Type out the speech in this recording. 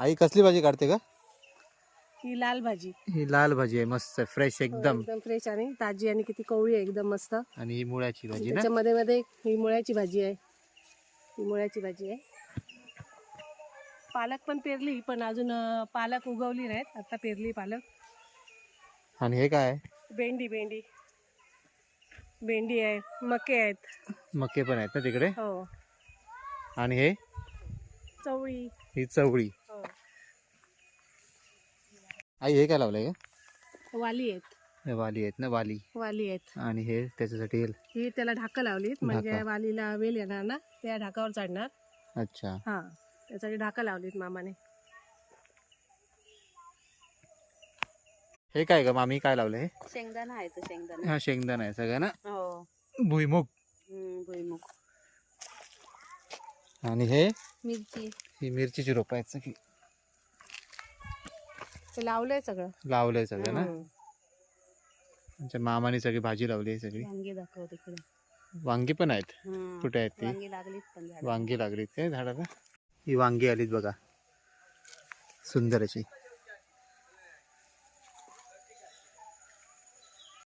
आई कसली भाजी काढते का? ही लाल भाजी. ही लाल भाजी आहे, मस्त फ्रेश एकदम. एकदम फ्रेश आणि ताजी आणि किती कवळी आहे एकदम मस्त. आणि ही मुळ्याची भाजी ना? त्याच्यामध्ये मध्ये ही मुळ्याची भाजी आहे. ही मुळ्याची भाजी आहे. पालक पण पेरली, पण अजून पालक उगवली नाहीत. आता पेरली पालक. आणि हे काय आहे? भेंडी भेंडी भेंडी आहे. मके आहेत. मके पण आहेत ना तिकडे? हो. आणि हे चवळी. ही चवळी. हो. आई हे काय लावलंय का? वाली आहेत. हे वाली आहेत ना? वाली. वाली आहेत. आणि हे त्याच्यासाठी ही त्याला ढाकं लावलीत, म्हणजे ढाकं. वालीला वेल येणार ना, त्या ढाकावर चढणार. अच्छा. हा, त्यासाठी ढाकं लावलीत मामाने. हे काय ग मामी, काय लावलंय? शेंगदाणा आहे तो. शेंगदाणा. हा शेंगदाणा आहे सगळं ना? हो. भुईमुग. भुईमुग. आणि हे मिरची. ही मिरचीची रोप आहेत सगळी. ते लावलंय सगळं. लावलंय सगळं ना? आमच्या मामाने सगळी भाजी लावली आहे सगळी. वांगी दाखव तिकडे. वांगी पण आहेत. कुठे आहेत ती? वांगी लागलीत पण झाडाला. वांगी लागलीत काय झाडाला? ही वांगी आलीत बघा, सुंदर अशी.